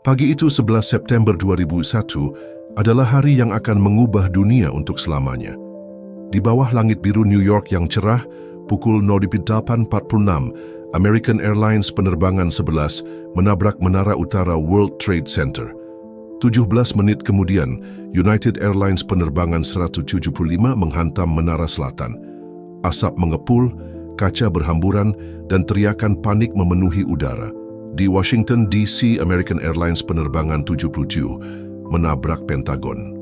Pagi itu 11 September 2001 adalah hari yang akan mengubah dunia untuk selamanya. Di bawah langit biru New York yang cerah, pukul 08.46, American Airlines penerbangan 11 menabrak menara utara World Trade Center. 17 menit kemudian, United Airlines penerbangan 175 menghantam menara selatan. Asap mengepul, kaca berhamburan, dan teriakan panik memenuhi udara. Di Washington, D.C., American Airlines penerbangan 77 menabrak Pentagon.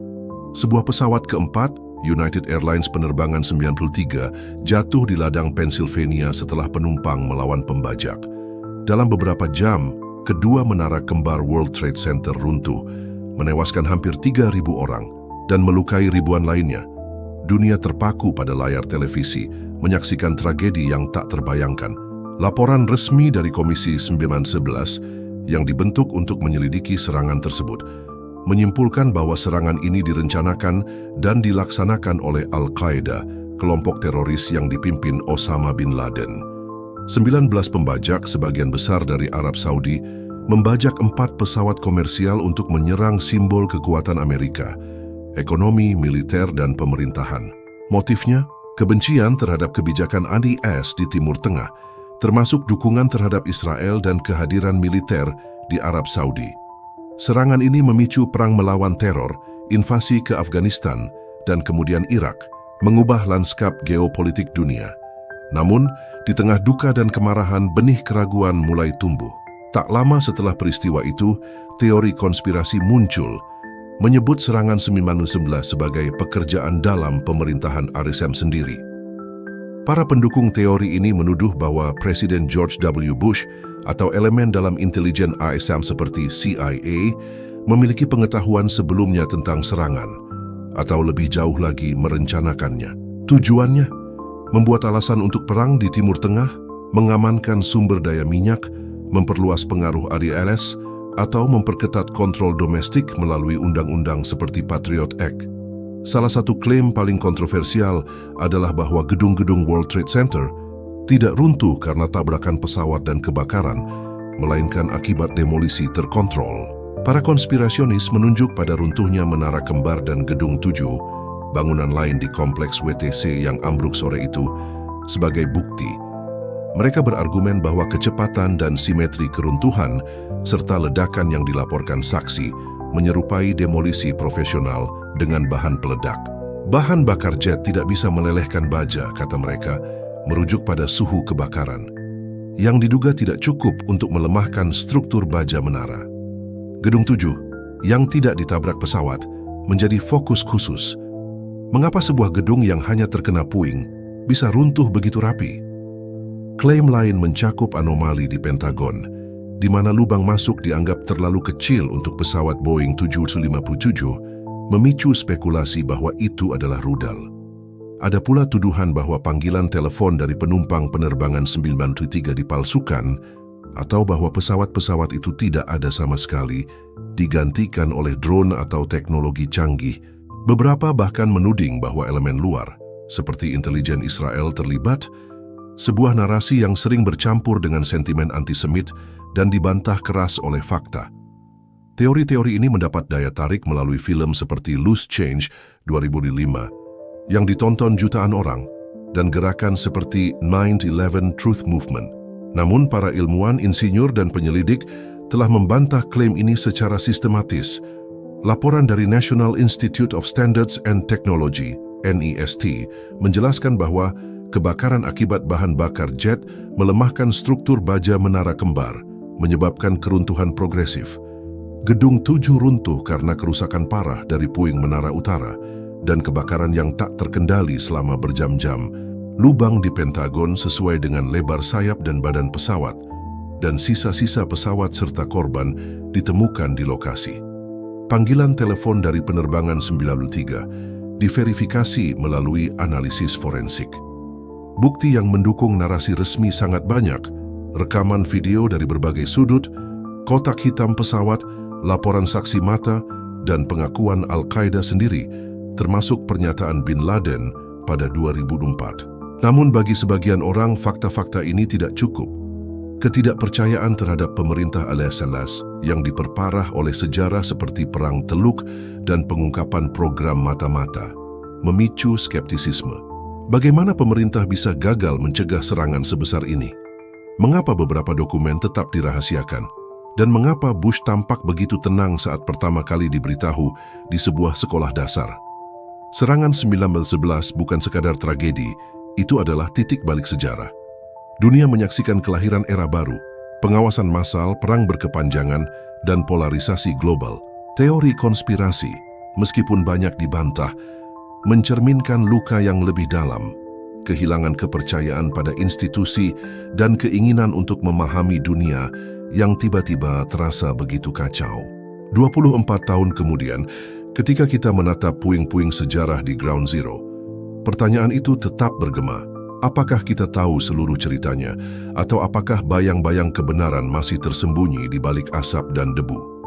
Sebuah pesawat keempat, United Airlines penerbangan 93, jatuh di ladang Pennsylvania setelah penumpang melawan pembajak. Dalam beberapa jam, kedua menara kembar World Trade Center runtuh, menewaskan hampir 3.000 orang dan melukai ribuan lainnya. Dunia terpaku pada layar televisi, menyaksikan tragedi yang tak terbayangkan. Laporan resmi dari Komisi 911 yang dibentuk untuk menyelidiki serangan tersebut menyimpulkan bahwa serangan ini direncanakan dan dilaksanakan oleh Al-Qaeda, kelompok teroris yang dipimpin Osama bin Laden. 19 pembajak, sebagian besar dari Arab Saudi, membajak 4 pesawat komersial untuk menyerang simbol kekuatan Amerika, ekonomi, militer, dan pemerintahan. Motifnya, kebencian terhadap kebijakan AS di Timur Tengah, termasuk dukungan terhadap Israel dan kehadiran militer di Arab Saudi. Serangan ini memicu perang melawan teror, invasi ke Afghanistan, dan kemudian Irak, mengubah lanskap geopolitik dunia. Namun, di tengah duka dan kemarahan, benih keraguan mulai tumbuh. Tak lama setelah peristiwa itu, teori konspirasi muncul, menyebut serangan 9/11 sebagai pekerjaan dalam pemerintahan RSM sendiri. Para pendukung teori ini menuduh bahwa Presiden George W. Bush atau elemen dalam intelijen ASM seperti CIA memiliki pengetahuan sebelumnya tentang serangan, atau lebih jauh lagi merencanakannya. Tujuannya, membuat alasan untuk perang di Timur Tengah, mengamankan sumber daya minyak, memperluas pengaruh AS, atau memperketat kontrol domestik melalui undang-undang seperti Patriot Act. Salah satu klaim paling kontroversial adalah bahwa gedung-gedung World Trade Center tidak runtuh karena tabrakan pesawat dan kebakaran, melainkan akibat demolisi terkontrol. Para konspirasionis menunjuk pada runtuhnya menara kembar dan gedung 7, bangunan lain di kompleks WTC yang ambruk sore itu, sebagai bukti. Mereka berargumen bahwa kecepatan dan simetri keruntuhan serta ledakan yang dilaporkan saksi menyerupai demolisi profesional dengan bahan peledak. Bahan bakar jet tidak bisa melelehkan baja, kata mereka, merujuk pada suhu kebakaran, yang diduga tidak cukup untuk melemahkan struktur baja menara. Gedung 7, yang tidak ditabrak pesawat, menjadi fokus khusus. Mengapa sebuah gedung yang hanya terkena puing bisa runtuh begitu rapi? Klaim lain mencakup anomali di Pentagon, di mana lubang masuk dianggap terlalu kecil untuk pesawat Boeing 757, memicu spekulasi bahwa itu adalah rudal. Ada pula tuduhan bahwa panggilan telepon dari penumpang penerbangan 973 dipalsukan, atau bahwa pesawat-pesawat itu tidak ada sama sekali, digantikan oleh drone atau teknologi canggih. Beberapa bahkan menuding bahwa elemen luar, seperti intelijen Israel, terlibat, sebuah narasi yang sering bercampur dengan sentimen antisemit dan dibantah keras oleh fakta. Teori-teori ini mendapat daya tarik melalui film seperti Loose Change 2005 yang ditonton jutaan orang dan gerakan seperti 9/11 Truth Movement. Namun para ilmuwan, insinyur, dan penyelidik telah membantah klaim ini secara sistematis. Laporan dari National Institute of Standards and Technology, NIST, menjelaskan bahwa kebakaran akibat bahan bakar jet melemahkan struktur baja menara kembar, menyebabkan keruntuhan progresif. Gedung 7 runtuh karena kerusakan parah dari puing menara utara dan kebakaran yang tak terkendali selama berjam-jam. Lubang di Pentagon sesuai dengan lebar sayap dan badan pesawat, dan sisa-sisa pesawat serta korban ditemukan di lokasi. Panggilan telepon dari penerbangan 903 diverifikasi melalui analisis forensik. Bukti yang mendukung narasi resmi sangat banyak, rekaman video dari berbagai sudut, kotak hitam pesawat, laporan saksi mata, dan pengakuan Al-Qaeda sendiri, termasuk pernyataan Bin Laden pada 2004. Namun bagi sebagian orang, fakta-fakta ini tidak cukup. Ketidakpercayaan terhadap pemerintah alias yang diperparah oleh sejarah seperti Perang Teluk dan pengungkapan program mata-mata, memicu skeptisisme. Bagaimana pemerintah bisa gagal mencegah serangan sebesar ini? Mengapa beberapa dokumen tetap dirahasiakan? Dan mengapa Bush tampak begitu tenang saat pertama kali diberitahu di sebuah sekolah dasar? Serangan 1911 bukan sekadar tragedi, itu adalah titik balik sejarah. Dunia menyaksikan kelahiran era baru, pengawasan massal, perang berkepanjangan, dan polarisasi global. Teori konspirasi, meskipun banyak dibantah, mencerminkan luka yang lebih dalam, kehilangan kepercayaan pada institusi, dan keinginan untuk memahami dunia yang tiba-tiba terasa begitu kacau. 24 tahun kemudian, ketika kita menatap puing-puing sejarah di Ground Zero, pertanyaan itu tetap bergema. Apakah kita tahu seluruh ceritanya, atau apakah bayang-bayang kebenaran masih tersembunyi di balik asap dan debu?